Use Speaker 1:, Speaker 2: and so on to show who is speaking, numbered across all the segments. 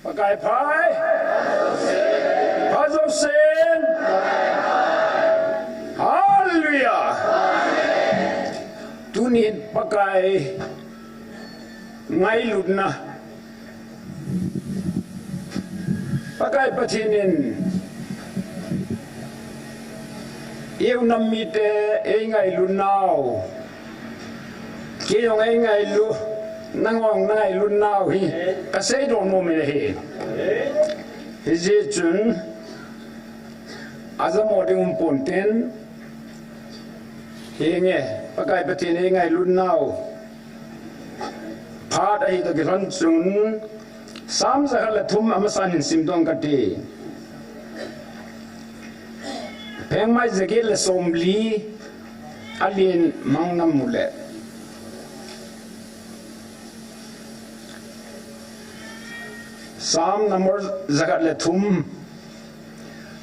Speaker 1: Pakai Pai, Hazel Sin, Hallelujah. Tunit pakai ngai lutna, pakai patinin. Yêu năm mite ngai lunau, kiyong ngai lu. Nangong nai lun nau hi kasai don mo me hi je chun azamo ding ponten hi nge pakai patin hi ngai lun nau pha dai ta giran chun sam za khala thum amasan sim dong ka ti peng mai zage le somli alien mangnam mule Sam number zakat le thum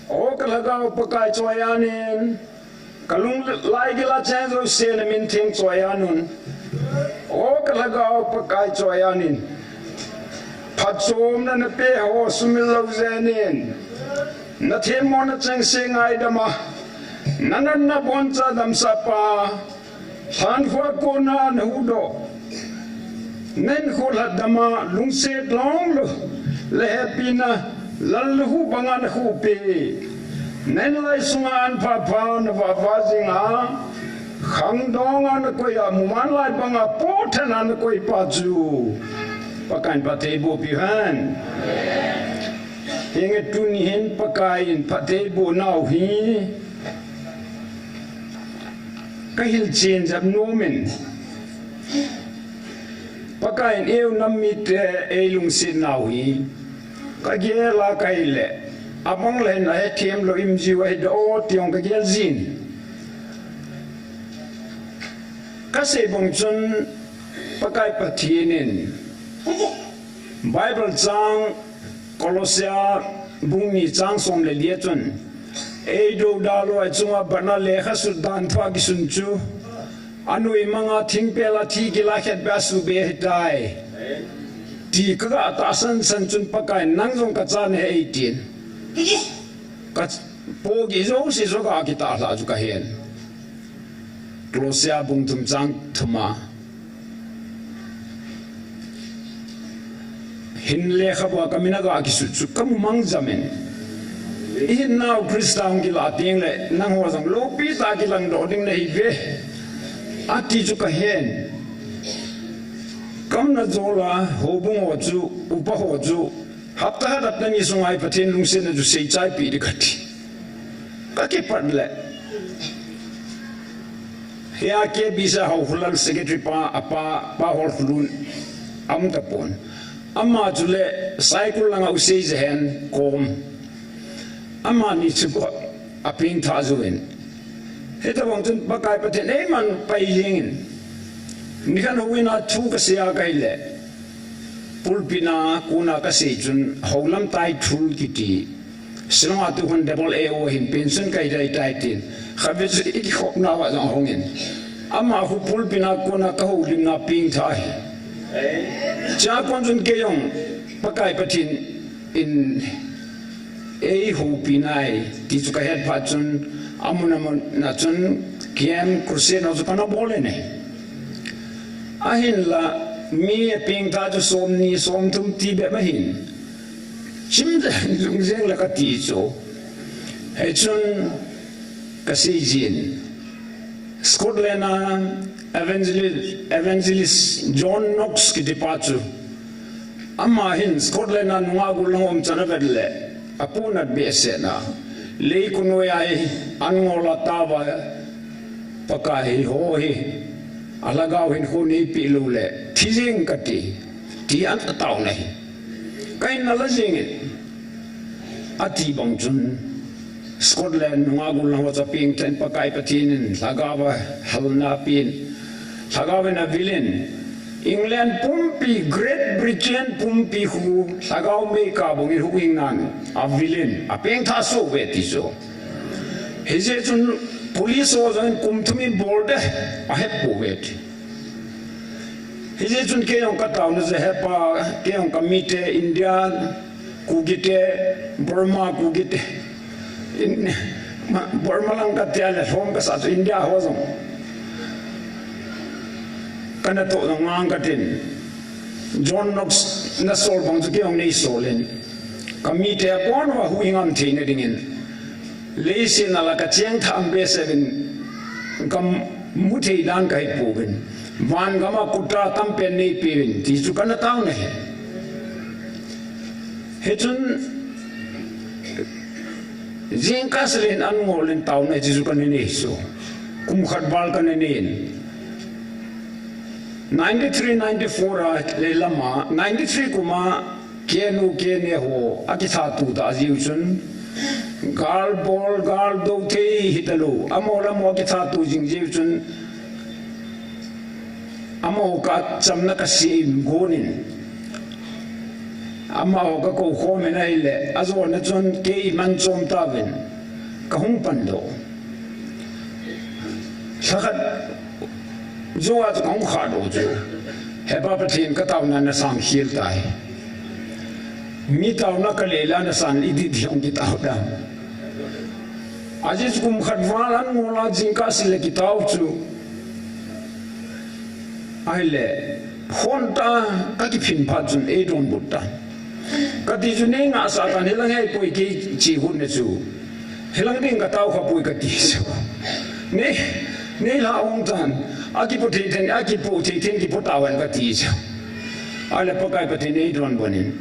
Speaker 1: o kalagao pakai choyanin kalung lai gila chanzo sen min thing choyanun o kalagao pakai choyanin phachom na pe ho sumil lo zenin na them mon na chang singai dama nanan na boncha dam sapa han khwa kona na udo nen khol dama lungset long lo Lehepina lalu bangan hupe nenlai sungan papa na vazinga khangdonga na koya mumanlai banga potana na koi paju pakan patebo pihan hinge tunihin pakain patebo nau hi kahil change ab nomen pakain eu namit elung sin nau hi kagela kaile abang le na etiem lo imji wa do tiong kagel zin kase bongchun pakai pathinin bible chang kolosia bungni chang som le liechun e do dalo achunga bana le khasu dan thwa gi sunchu anu imanga thingpela thi gila khet basu be hitai ti ka ta san san chun pakai nangjong ka chan he 18 ka po gi zo si zo ka ki ta la ju ka hen klosia bung tum chang thuma hin le khabwa kamina ga ki su chu kam mang jamen in now kristang gi la ting le nang ho jong lo pi ta gi lang do ding nei ve ati ju ka hen kam na zola hobung ho chu upa ho chu hapta hadat na ni sungai pathin lungsen na ju sei chai pi de khati ka ke padle ya ke bisa ho hulal secretary pa apa pa hol khulun am ta pon amma jule cycle langa usei jehen kom amma ni chu ko aping tha juin heta wang chun bakai pathin ei man pai hingin nikan huina thu ka sia kaile pulpina kuna ka sei chun holam tai thul kiti sinwa tu hun double a o hin pension kai dai tai tin khabe chu ik khop na wa jang hongin ama hu pulpina kuna ka hu lim na ping thai cha kon chun ke yong pakai pathin in e hu pinai ti chu ka het pa chun amuna na chun kiam kurse na chu kana bole ne ahin la mi ping ta ju som ni som tum ti be ma hin chim de lung zeng la ka ti cho he chun ka si jin Scotland evangelist John Knox ki departure amma hin Scotland na nga gulong chana vedle apuna be sena le kuno ai angola tawa pakai ho hi alagaw hin khuni pilule thijing kati ti an taw nei kain na la jing ati bangchun Scotland nga gulang wa ping ten pakai patin lagawa halna pin lagawa na villain England pumpi Great Britain pumpi hu lagaw me ka bongi huing nan a villain a peng tha so we ti so heje chun police was on kumthumi board a hep poet heje chun ke yong ka taw na je hepa ke yong ka mite India kugite Burma kugite in Burma lang katiala home ka sa India hosong kana to ngang katin John Knox na sol bang tu kyong nei solen kami te kon wa huingam thine dingin leisin ala ka chiang tham be seven kam muthei dan kai pugin van gama kutra tam pen nei pin ti chu kana taw ne hetun jing kaslen an ngolen taw ne ti chu kana nei so kum khat bal kana nei 93-94 le lama 93 kuma kenu kene ho akitha tu da jiuchun gal bol gal do te hitalu amola mo akitha tu jing jiuchun amo ka chamna ka sim gonin amo ka ko khome na ile azo na chon ke man chom ta ben ka hung pando sakat जो आज कौन खाड़ो जो है बाप टीम का ताऊ ना सांग खील ताई मी ताऊ ना कलेला ना सांग इधी दियों की ताऊ डा आज इस कुम खड़वालन मोला जिंका सिले की ताऊ चु आइले होंटा का की फिन पाजुन एडों बुट्टा कदी जुने आसा का निलंग है कोई की चीहुन ने चु हिलंग दिन का ताऊ का कोई कदी चु ने लाऊं तान aki putin ki putawan ka tiso ala pakai patin ei don bonin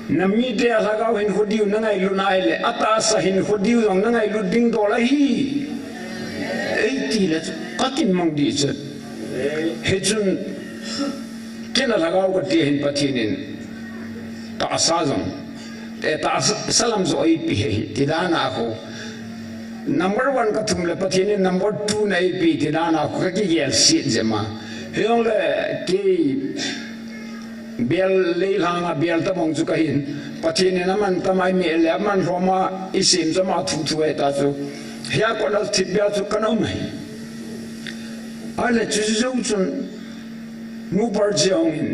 Speaker 1: nami de alagaw hin khodiu nangai lunaile ata sa hin khodiu long nangai luding dola hi ei tila kakin mang di chat hejun kena lagaw ka ti hin patinin ta asazong ta salam zo ei pi tidana ko number 1 ka thumle pathini number 2 nei pi tidana ko ki yel sit jema heong le ki bel leilanga bel ta bong chu ka hin pathini naman tamai me le man roma isim jama thu thu eta chu hya ko na thibya chu kanau mai ale chu chu chun nu par jong in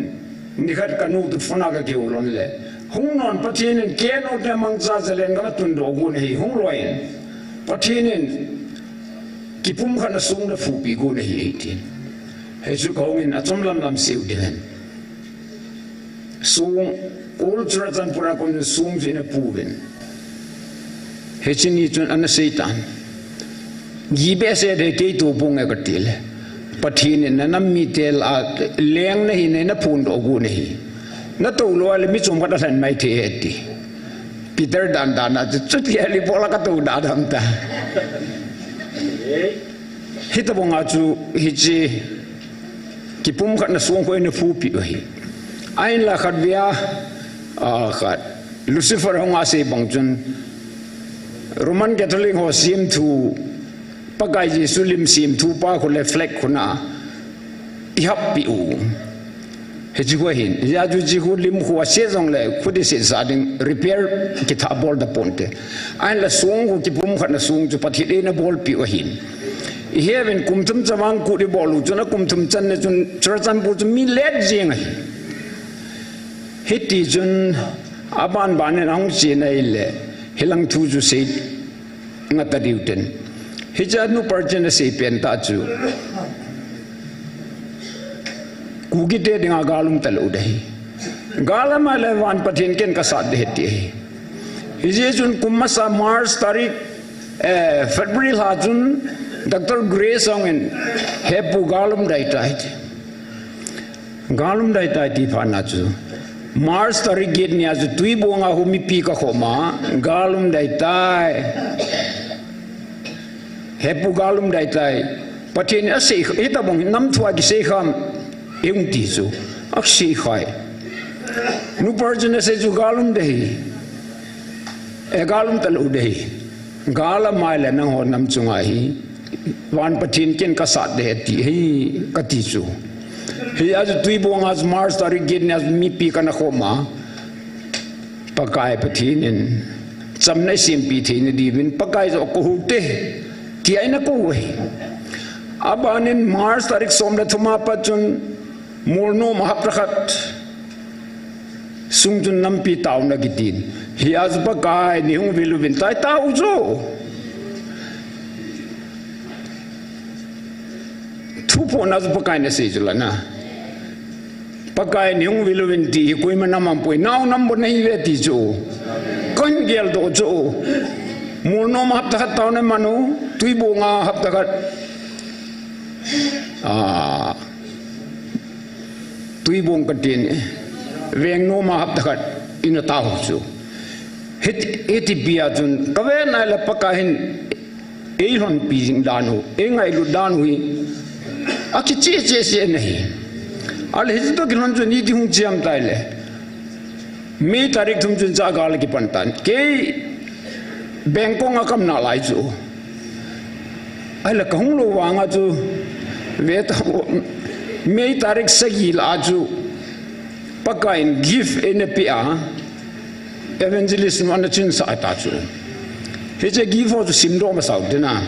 Speaker 1: nikhat kanu tu phona ka geulon le hung non pathini ke no te mang cha jelen ga tun do gun hi hung loin patinin kipum khana sung na fupi go na hi 18 heju kongin achom lam siu dilen sung ol tratan pura kon sung jina puben hechini chun ana seitan gibe se de ke to bunga katile patinin na nammi tel a leng na hi na phun do go na hi na to lo ale mi chum ka than mai the eti Peter dan na cut ali bola ka tu da dam ta hita bonga chu hichi kipum khat na suang ko ina fu pi hi ain la khat bia a khat Lucifer hong ase bangchun Roman Catholic ho sim thu pagai ji sulim sim thu pa ko le fleck khuna i hap pi u hejigo hin ya ju ji hu lim khu ase jong le khudi se zading repair ki tha bol da ponte ain la sung ku ki pum khat na sung chu pathi le na bol pi o hin I heaven kumtum jamang ku di bolu chuna kumtum chan ne chun churchan bu mi let jing ai hiti chun aban ban nang chi na ile hilang thu ju se ngata diuten hija nu parchen se pen ta chu kugi te dinga galum talu dai galama le wan pathin ken ka sa de ti hije chun kumasa Mars tarik February ha chun Dr. Grace Ongen hepu galum dai tai ti phana chu Mars tarik get nya chu tui bonga humi pi ka khoma galum dai tai hepu galum dai tai pathin ase eta bong nam thua gi se kham yung ti chu akshi khai nu parjun se chu galum dei e galum tal u dei gala mai le nang ho nam chunga hi wan pathin ken ka sa de ti hi ka ti chu hi az tui bong az Mars tarik gen as mi pi kana khoma pakai pathin in chamnai sim pi thein di win pakai zo ko hute ti aina ko we abanin Mars tarik somna thuma pachun Morno Mahaprakhat sung chun nampi taw na gitin hi azpa kai ni hung vilu vin tai taw zo thu po na azpa kai na se jula na pakai ni hung vilu vin ti koi manam am poi naw nam bon nei ve ti zo kon gel do zo mu no ma hap ta taw na manu tui bo nga hap ta tui bong ka tin veng no ma hap takat ina ta hu chu heti bia jun ka ve na la paka hin e hon pi jing dan hu e ngai lu dan hui a ki che se nahi al hi to gilon jun ni di hung chiam tai le me tarik thum jun cha gal ki pantan ke bengkong akam na lai chu ai la ka hung lo wa nga chu ve ta May tarik sagil aju pakain give in a pia evangelist mana chin sa ataju heje give for simdo ma sau dina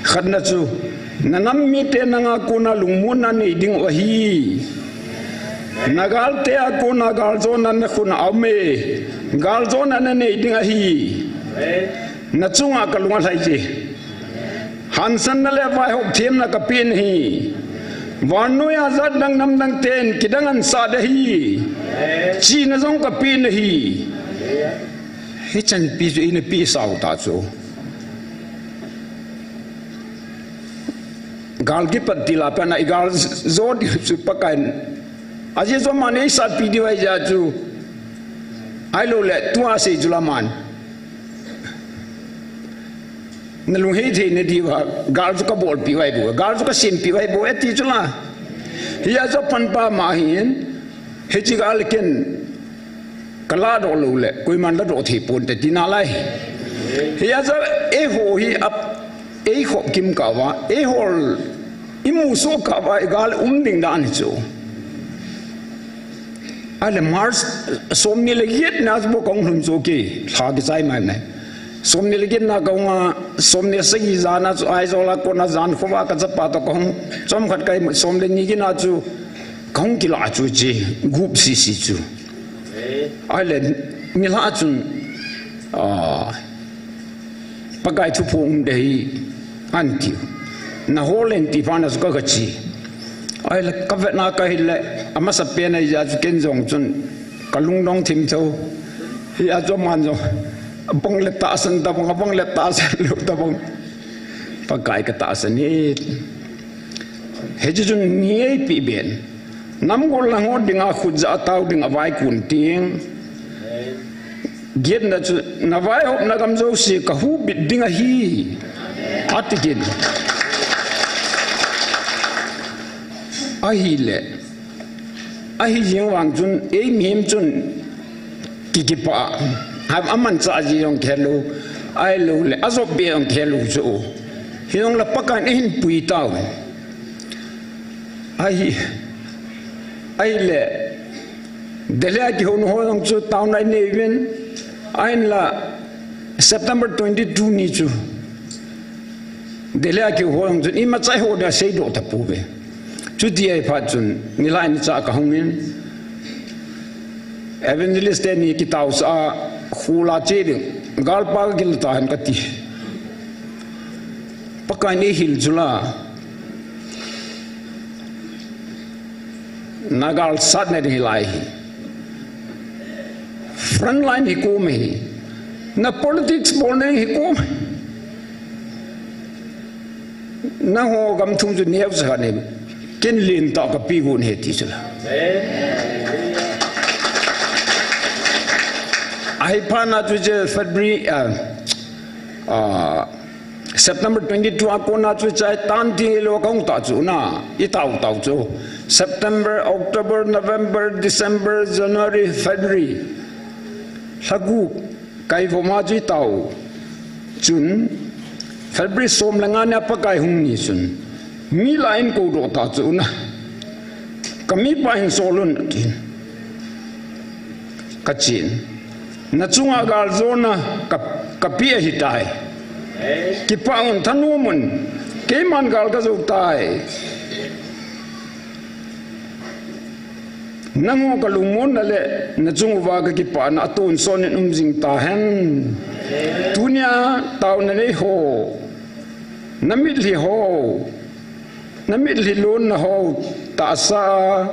Speaker 1: khadna chu nanam mi te nanga kuna lungmun na nei ding wahi nagal te ko nagal zo nan khuna ame gal zo nan nei ding a hi na chunga kalunga sai che Hansan na le vai hok them na kapin hi wanu ya zat dang nam dang ten kidangan sa de hi chi na zong kapin hi hi chan pi ju in pi sau ta chu gal ki pat dila pa na gal zo di su pakan aje zo mane sa pi di vai ja chu ai lo le tua se julaman nalung hei the ne di wa gal zu ka bol pi wai bu gal zu ka sim pi wai bu eti chula hiya zo pan pa ma hin he chi gal ken kala do lu le koi man da do thi pon te ti na lai hiya zo e ho hi ap e ho kim ka wa e hol imu so ka wa gal ding da ni chu ale mars som ni le yet nas bo kong hun zo ke tha ki sai mai mai somni legin na gaunga somni sagi zana chu ai zola ko na zan khowa ka chapa to kong chom khat kai somle ni gina chu kong kila chu chi gup si si chu ai le mi la chun pakai thu phung dei an ti na holen ti panas ka ka chi ai le ka ve na ka hile ama sa pe na ya chu ken jong chun kalung dong thim tho ya cho man jo bong le ta san ta bong le ta san lu ta bong pakai ka ta san ni he ju ni ei pi ben nam gol la ngod dinga khut za taw dinga vai kun ting get na chu na vai hop na gam zo si ka hu bit dinga hi atikin ahi le ahi jing wang chun ei mim chun ki pa ham aman cha ji yong khelu ai lu le azop be yong khelu chu hiong la pakan in pui taw ai le dele ki hon ho yong chu taw nai ne ven ain la September 22 ni chu dele ki ho yong chu i ma chai ho da sei do ta pu be chu di ai pha chun ni lai ni cha ka hongin evangelist ni ki taw sa khula cheding galpa gil ta han kati pakai ni hil jula nagal sat ne hilai front line hi ko me na politics bolne hi ko na ho gam thum ju nev sa ne ken lin ta ka pi gun he ti jula I pana tuje February September 22 akona chu chai tan ti lo kong ta chu na I tau chu September October November December January February sagu kai voma ji tau chun February som langa na pa kai hung ni chun mi line ko do ta chu na kami pa hin solun tin kachin na chunga gal zona kapia hitai ki paun thanumun ke man gal ka zuk tai nango kalumon nale na chungwa ka ki pa na ton son jing ta hen tunia taw na le ho namit li ho namit li lon na ho ta sa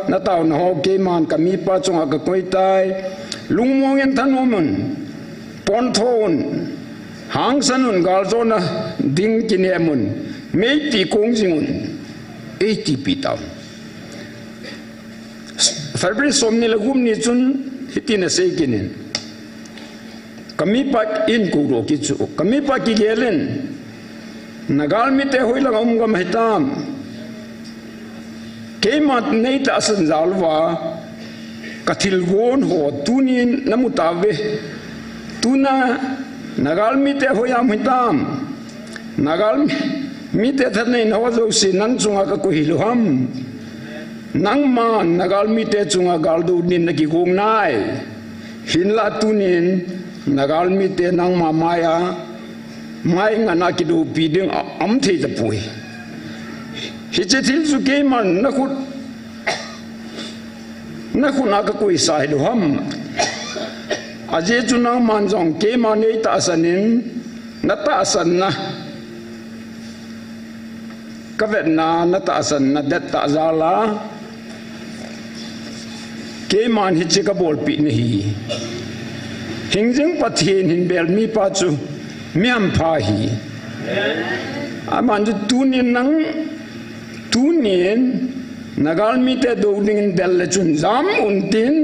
Speaker 1: na taw na ho ke man kami pa chunga ka koi tai lungmong en thanomon pon thon hang sanun gal zona ding kinemun mei ti kong jingun 80 pitaw February somni lagum ni chun hitina sei kinin kami pa in kuro ki chu kami pa ki gelen nagal mi te hoilang om gam hitam kemat nei ta asan zalwa kathil gon ho tunin namutawe tuna nagal mi te hoyam hitam nagal mi te thanei nawa zo si nan chunga ka ko hiluham nang man nagal mi te chunga gal du nin na ki gong nai hin la tunin nagal mi te nang ma maya mai nga na ki du pi ding am thei ta pui hi che thil su ke man na khu na ka koi sai du ham aje chu nang man jong ke ma nei ta sanin na ta san na ka vet na ta san na det ta zala ke man hi che ka bol pi ni hingjing pathin hin bel mi pa chu miam pha hi aman ju tunin nang tunin nagal mi te do ding bel le chun zam un tin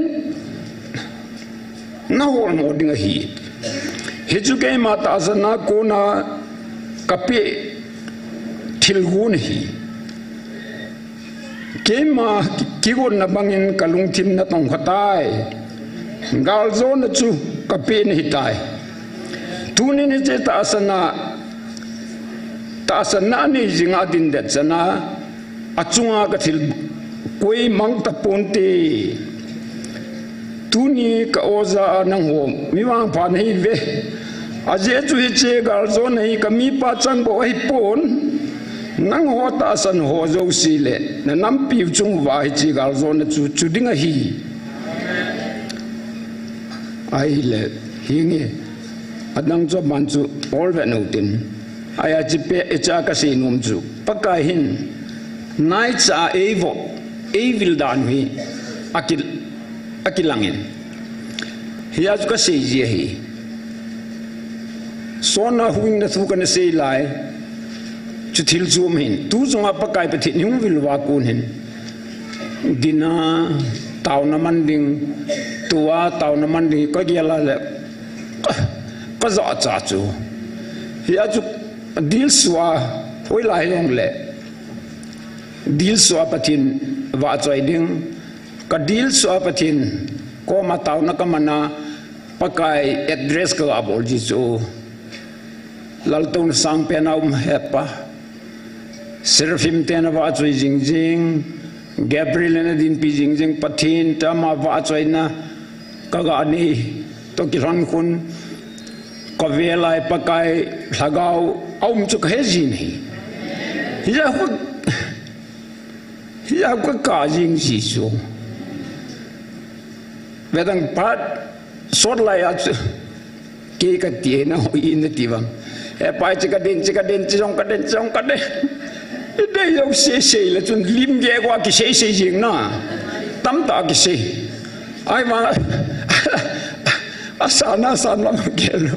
Speaker 1: na hol mo ding hi hi chu ke ma ta sana ko na kape thil gun hi kema kigon na bangin kalung thim na tong khatai gal zo na chu kape ni hitai tunin ni che ta asana ni jinga din det sana achunga ka thil koi mang ta ponte tuni ka oza nang ho mi wang pha nei ve aje chu hi che gal zo nei ka mi pa chang bo hi pon nang ho ta san ho zo si le na nam pi chung wa hi chi gal zo na chu ding a hi ai le hi nge adang cho man chu all ve no tin aya chi pe echa ka si num chu pakai hin nai cha evil dan hi akilangin hiya ka se je hi sona huing na thu kan se lai chu thil zum hin tu zonga pakai pe thi ning vil wa kun hin dina taw na manding tua taw na manding ko giala le ka za cha chu hiya chu dil swa hoi lai long le dil swa pathin wa choi ding ka dil swa pathin ko ma taw na ka mana pakai address ka abol ji chu lalton sang pe na hepa serfim te na wa choi jing jing gabriel na din pi jing jing pathin ta ma wa choi na ka ga ni to ki ran kun ko velai pakai lagau aum chu he ji ni ya ko ka jing ji chu vedang pat sot la ya ke ka tie na ho in ti wang e pai chi ka den chong ka den de yo se le chun lim ge kwa ki se jing na tam ta ki se ai ma asana ma ke lo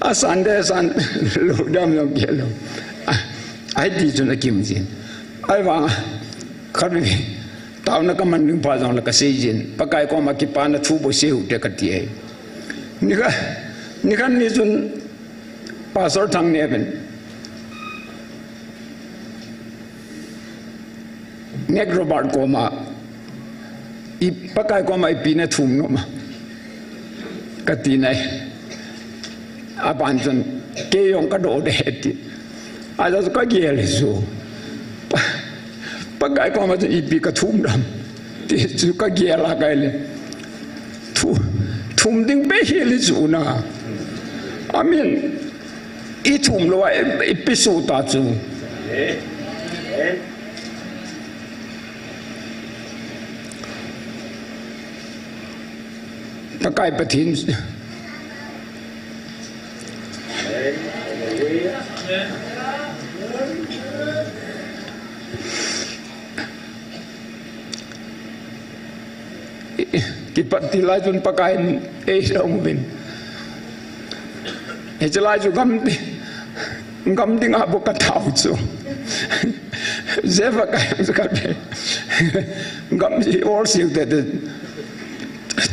Speaker 1: asande san lo dam lo ke lo ai ti chun kim jin ai wa khabi taw na ka man ning pa jong la ka se jin pakai ko ma ki pa na thu bo se hu te ka ti ai ni kan ni chun pastor thang ne ben nek robert ko ma i pakai ko ma i pi na thum no ma ka ti nai apan chun ke yong ka do de ti a da ka ge le so pakai ko ma i pi ka thum ram ti chu ka ge la ka le thum ding be hi le chu na amen i thum lo i pi so ta chu pakai patin kipat tilai jun pakai dong bin celai ju gam di ngah buka tahu tu saya pakai sekarang gam si all siu tu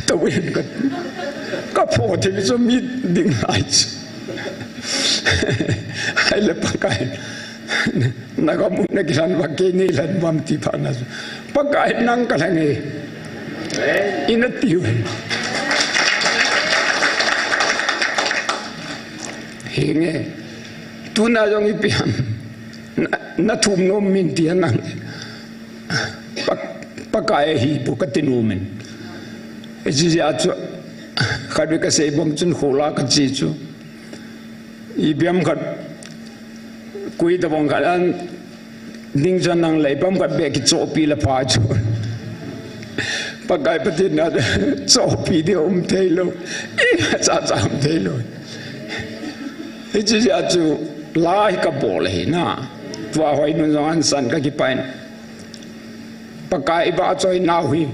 Speaker 1: tawin kan kapot ini so mit ding lait hai le pakai nagamun nagilan pakai ni lan bam ti panas pakai nang kalangi inatiun hinge tuna jong ipian na thum nom min tian nang pakai hi bukatinumen ji ya chu khadwe ka sei bom chun khola ka chi chu ibiam khat kui da bong kan ding jan nang lei bam khat be ki cho pi la pha chu pakai patin na cho pi de thei lo cha cha thei lo ji ya chu lai ka bol he na tua hoi nu an san ka ki pain pakai ba choi na hui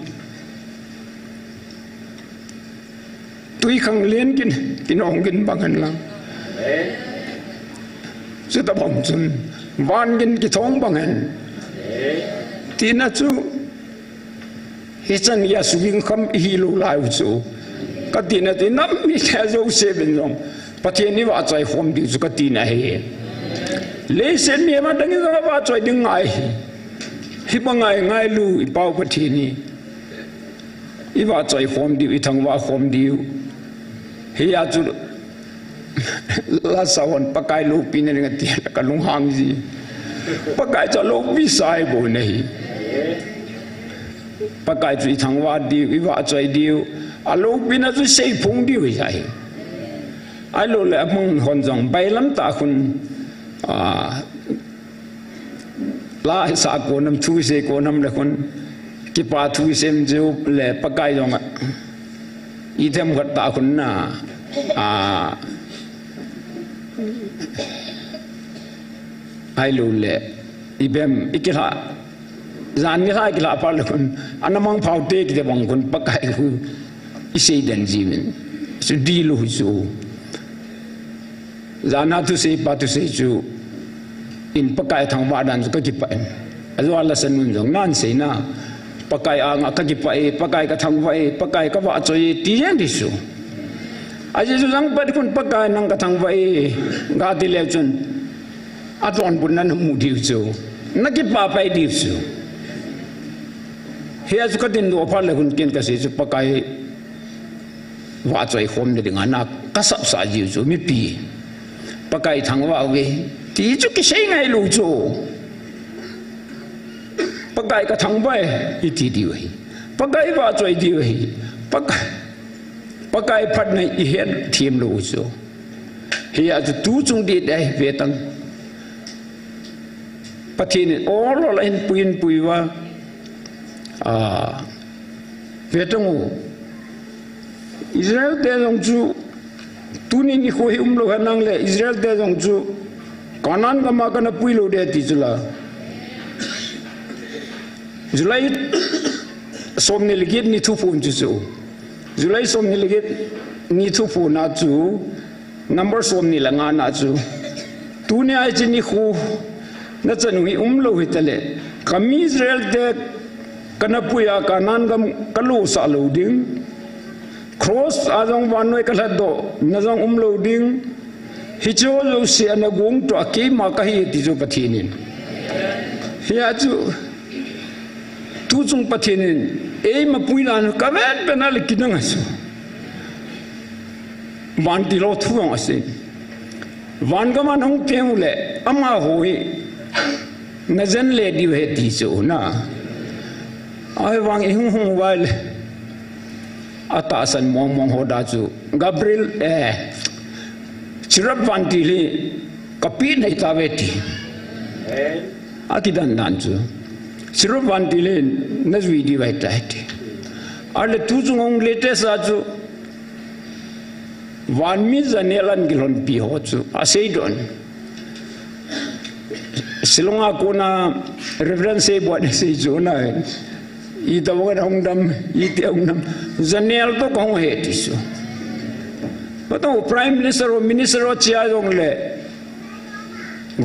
Speaker 1: tui khang lien kin ong kin bangan lang su ta bom chun van kin ki thong bangan tina chu hi chan ya su ging kham hi lu lai chu ka tina ti nam mi kha zo se ben long pathian ni wa chai hom di chu ka tina he le sen ni ma dang za wa chai ding ngai hi bangai ngai lu I pau pathian ni I wa chai hom di I thang wa hom di hiya chu la sawon pakai lu pin ni ngati ka lung hang ji pakai cha lu bi sai bo nei pakai chu thang wa di I wa chai di a lu pin chu sei phung di wi sai ai lo le mong hon jong bai lam ta khun la sa ko nam thu se ko nam le khun ki pa thu sem ju le pakai jong I thêm gật tạ khun na ai lu le ibem ikila zan ni ha ikila pa le khun anamang phau te ki de bang khun pakai khu isei dan jimin su di lu su zana tu se pa tu se chu in pakai thang wa dan ka ki pa azwa la sanun jong nan se na pakai ang akagi pakai ka thang vai pakai ka wa choi ti yen di su aji su jang pa kun pakai nang ka thang vai ga ti le chun aton bun nan mu di su na ki pa pai di su he az ka din do pa le kun ken ka se su pakai wa choi khom de nga na ka sap sa ji su mi pi pakai thang wa we ti chu ki sei ngai lu chu pakai ka thang bai iti di wei pakai wa choi di wei pakai phat nei I het thim lo so hi a tu chung di dai ve tang pathin all in pui wa ve tang Israel de jong chu tu ni khoi lo hanang le Israel de jong chu kanan ka ma kana pui lo de ti chula Julai somni ligit ni thu phun chu Julai somni ligit ni thu phun na chu number somni langa na chu tu ne ai chi ni khu na chanui lo hitale kam Israel de kana puya kanan gam kalu sa lo ding cross azong wanoi kala do na jong lo ding hicho lo si ana gung to aki ma ka hi ti jo pathinin hiya chu tu chung pathinin ei ma puilan ka ven penal kinang asu wan ti lo thu ang ase wan ga man hong keule ama hoi na zen le di he ti so na ai wang hung hung wal atasan mong ho da chu Gabriel chirap wan ti le kapi nei ta ve ti akidan dan chu chirap wan ti le na zui di vai ta ti ale tu chung ong le te sa chu wan mi zanelan gilon pi ho chu aseidon silonga kuna reference buat se zona I tawangan hongdam I te hongdam zanel to kong he tisu patau prime minister or minister o chia dong le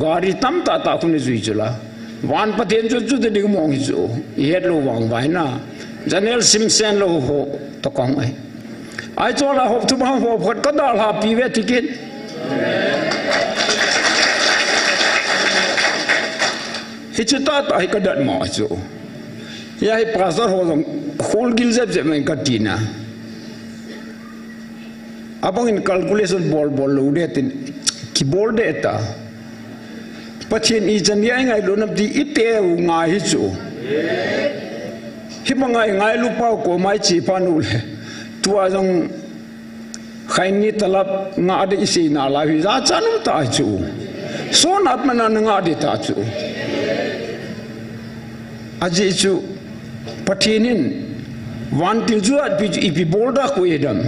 Speaker 1: gari tam ta ta kun zui chula wan paten chu chu de ding mong chu he lo wang vai na zanel simsen lo ho to kong ai chola hop tu ba ho phot ka dal ha pi ve ticket hichuta ai ka dat ma chu ya hi pastor ho dong khol gil zep zep men katina abang in calculation bol lo de tin ki bol de ta pathin I jan ya ngai lo nap di ite u ngai hi chu hi ngai lu pau ko mai chi panu le tua jong khain ni talap nga de isi na la hi za chanu ta chu so nat mana nga de ta chu aji chu pathinin wantil ju at ipi bolda ko edam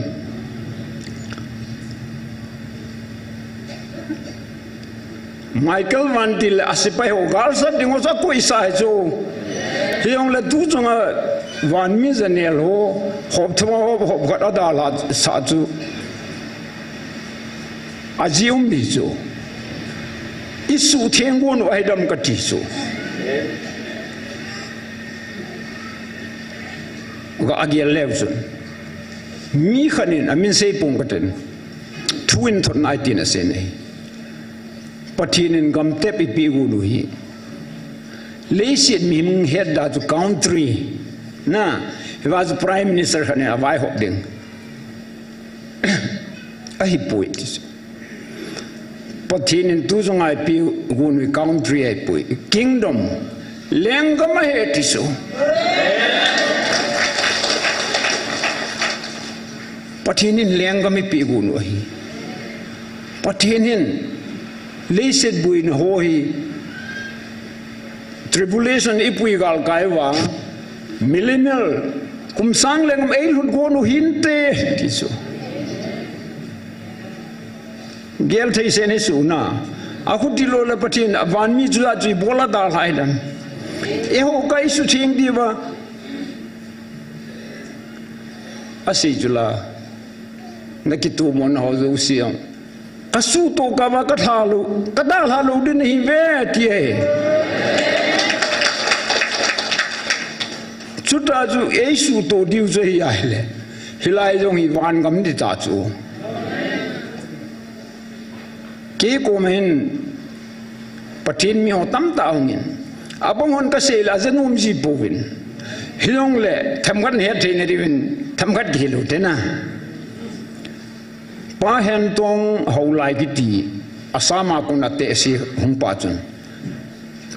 Speaker 1: Michael wantil asipai ho galsa dingo sa ko isa chu hiong la tu chunga wan mi zanel ho hop thwa hop ga da la sa chu ajium bi chu isu thiengun ai dam ka ti chu ga agial levsun mi khanin amin sei pung katen twin thon nai tin ase nei patinin gam tep ipi ulu hi leisit mi mung head da to country na he was prime minister khane avai hop ding ai poit patinin tu zongai pi gun country ai pui kingdom lengama he tiso patinin lengami pi gun hi patinin leiset buin ho hi tribulation ipui gal kaiwa millennial kumsang lengam ei hun go no hinte tiso gel thei sene suna aku dilo la patin avan mi jula ji bola dal haidan e ho kai su thing diwa asi jula nakitu mon ho zo siang kasu to ka ma ka thalu ka dal halu din hi ve tie chuta ju ei su to diu zo hi ai le hilai jong hi wan gam di ta chu ke ko men patin mi ho tam ta ngin abong hon ka se la zanum ji bovin hilong le thamgan he the ne divin thamgat gilu te na pa hen tong holai ki ti asama ko na te si hung pa chun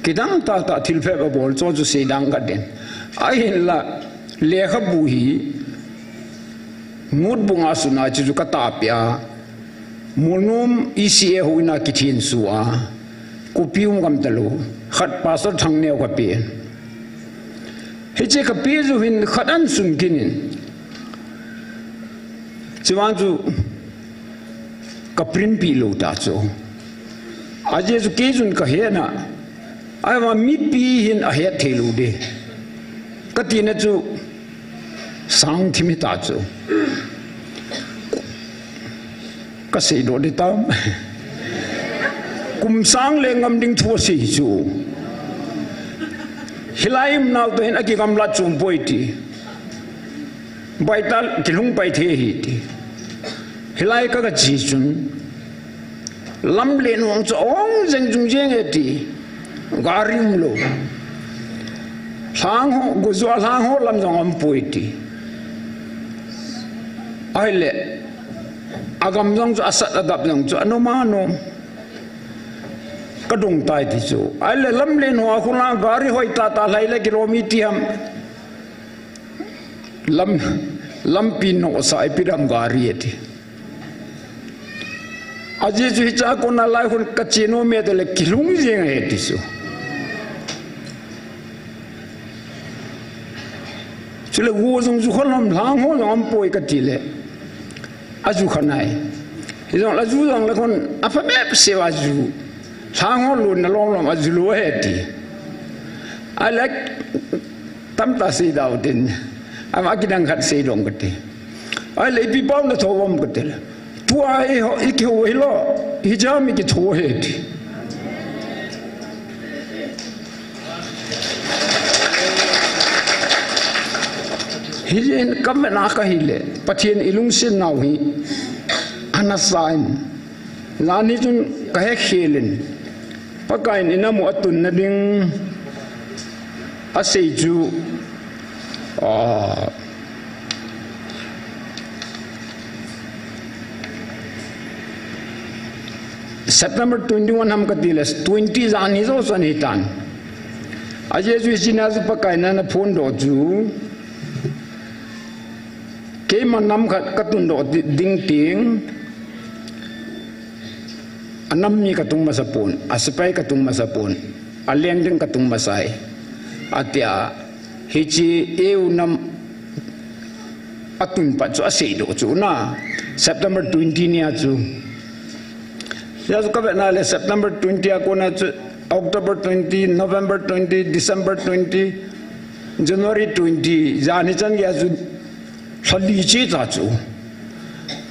Speaker 1: kidang ta ta thilphe ba bol cho ju se dang ga den ai la le kha bu hi mut bunga suna chu ka ta pya mulnum isi e huina ki thin suwa ku pium gam talu khat pa so thang ne ka pe he che ka pe ju hin khadan sun kinin chiwan ju kaprin pi lo ta cho aje ju ke jun ka he na ai ma mi pi hin a he thelu de ka ti na chu sang thimi ta cho ka sei do de tam kum sang le ngam ding tho si chu hilaim naw to hin aki gam la chum poi ti baital kilung pai the hi ti hilai ka ji chun lam len wang cho ong jeng jung jeng e ti garim lo sang ho go zo lang ho lam jong am poi ti ai le agam jong asat adap jong cho anomano kadung tai ti chu ai le lam len ho khula gari hoi ta ta lai le kilometer lam pin no sai piram gari eti aji ju cha ko na lai hun kachino me de le kilung jeng he ti chu chule wo jong ju kholam lang ho jong am poi ka ti le aju khanai izong la ju dong la kon apa me se wa ju sang lu na long long a ju lo he ti I like tam ta si dau tin am akidang khat se dong kete I le pi pom na thom kete tu ai ho ik ho lo hi jam ki tho he ti Hijin kam na ka hile pathian ilung sin nau hi anasain lani jun ka he khelin pakain inamu atun na ding aseju September 21 ham ka dilas 20 zani zo sanitan aje ju sinaz pakain na phone do ju ke manam katun do ding ting anam ni katung masapon aspai katung masapon aleng ding katung masai atia hichi eunam atun pa chu ase do chu na September 20 ni chu ya ka na le September 20 ko na chu October 20 November 20 December 20 January 20 jani chan ya chu Hali chi ta chu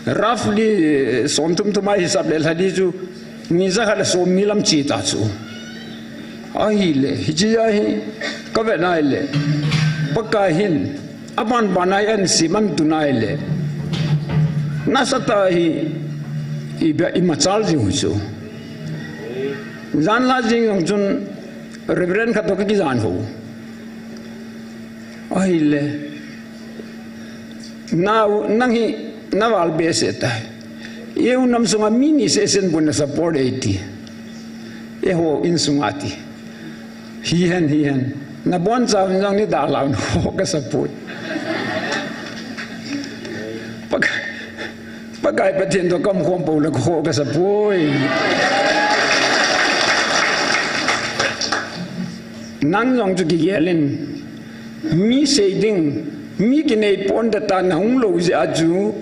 Speaker 1: roughly somtum tumai hisab le hali chu ni za khala so milam chi ta chu ai le hiji ai ka ve nai le pakka hin apan banai an siman tunai le nasata hi iba imachal ji hu chu zan la jing yong chun reverend kha to ki jan ho ai le now nangi nawal beseta eu nam sunga mini session buna support 80 eho in sungati hian na bon sa jang ni da law no ka support pagai patien to kam khom po la kho ka support nan jong chu ki yelen mi seiding mi kine pon da tan hung lo ji aju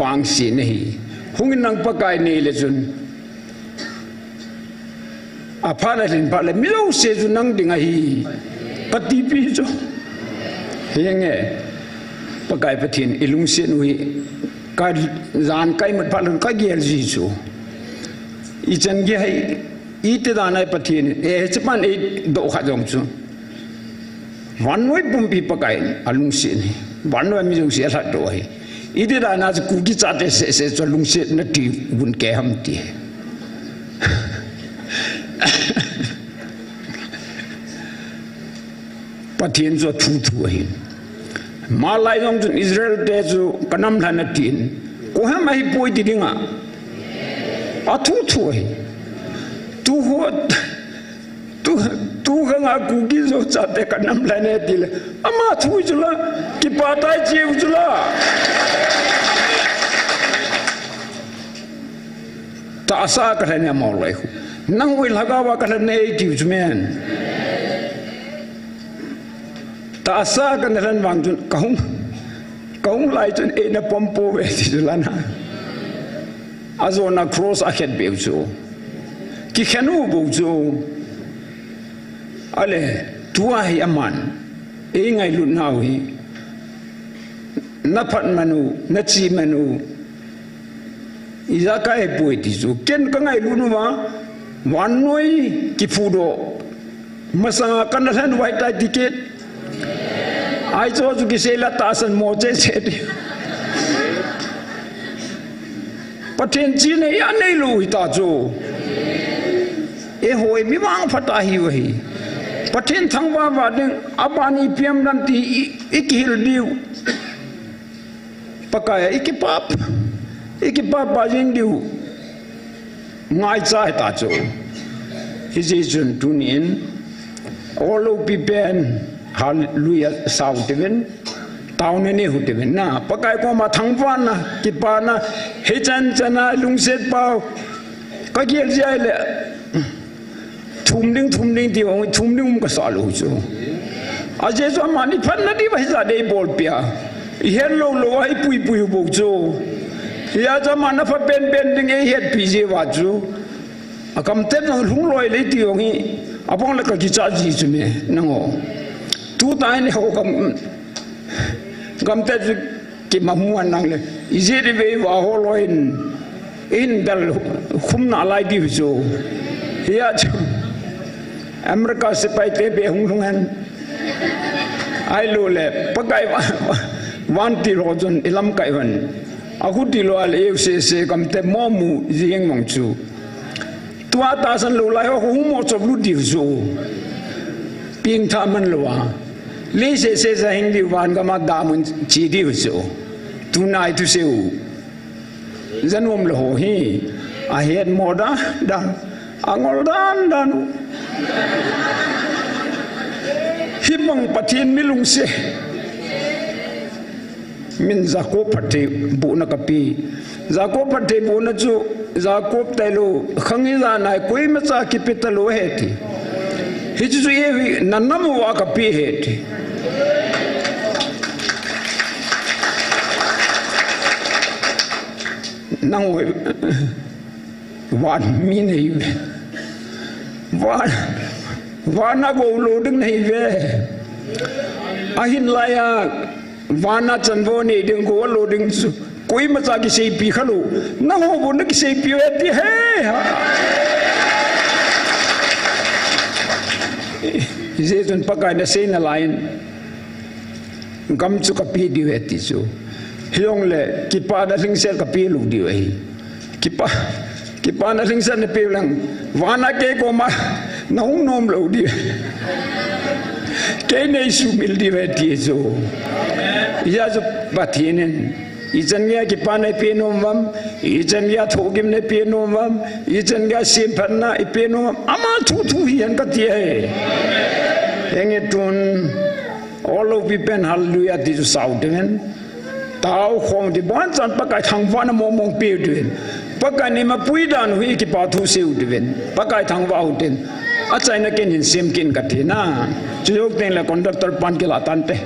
Speaker 1: wang si nei hung nang pakai nei le jun apana lin pa le mi lo se ju nang ding hi pati pi jo henge pakai pathin ilung sen wi ka zan kai mat palan ka gel ji chu I chan ge hai I te da nai pathin e chapan e do kha jong chu one way pumpi pakai alung sin one way mi jong sia la do hi ide da na ku gi cha te se cho lung se na ti bun ke ham ti patien zo thu thu hi malai jong jun Israel te zo kanam la na tin ko ha mai poi ti dinga a thu thu hi tu ho tu nga ku gi zo cha te kanam la ne dile ama thu jula ki patai chi jula ta sa ka ne mo lai nang wi la ga wa ka ne ti jumen ta sa ka ne ran wang jun kaung lai jun e na pompo we ti jula na azona cross a khet be jo ki khanu bo jo ale tua hi aman e ngai lu nau hi na phat manu na chi manu iza ka e poi ti zo ken ka ngai lu nu ma wan noi ki fudo masanga kan han white tai ticket ai cho ju ki se la ta san mo che se ti pathen chi ne ya nei lu hi ta jo e hoi mi wang phata hi hi pathin thangwa wa ding abani piam ram ti ikil diu pakaya ikipap bajing diu ngai chai ta cho hizijun tunin olo pipen hallelujah sauteven taune ne huteven na pakai ko ma thangwa na kipana hechan chana lungset pau ka giel jai le thum ding ti ong thum ding ka sa lu chu aje so mani phan na di ba za dei bol pia hello lo ai pui bo chu ya zaman na fa ben ding e het pije wa chu akam te nang lung loi le ti yongi apong la ka ki cha ji chu me nango tu tai ne ho kam te ki mamuan nang le ije de ve wa ho loin in dal khum na lai di chu ya chu Amerika se pai te be hung han ai lo le pakai wan ti ro jon ilam kai wan aku ti lo al FCC kam te momu jing mong chu tua ta san lo lai ho mo chob lu di chu ping tha man lo wa le se sa hing di wan ga ma da mun chi di chu tu nai tu se u zan om lo ho hi a het mo da angol dan himang patin milung se min zako pate bu na kapi zako pate bu na chu zako tailo khangi la nai koi ma cha ki petalo heti hi chu ye nanam wa kapi heti nang wan mi nei wana go lo ding nei ve ahin laya wana chanvo nei ding go lo ding su koi ma cha ki sei pi khalo na ho bo na ki sei pi ti he je tun pakai na sei na line gam chu ka pi di ve ti chu hiong le ki pa da sing sel ka pi lu di ve ki pa na sing sel ne pi lang wana ke ko ma nong nom lo di ke nei su mil di ve ti zo ya zo patinen ijan ya ki pa na pi nom vam ijan ya thogim ne pi nom vam ijan ya sim phan na pi nom ama thu hian ka ti he enge tun all of people hallelujah di zo sau den tao khom di bon chan pakai thang wa na mong pi den pakai ni ma pui dan hui ki pa thu seu den pakai thang wa den a chai na ken hin sem kin ka thi na chuyok ten la conductor pan ke la tan te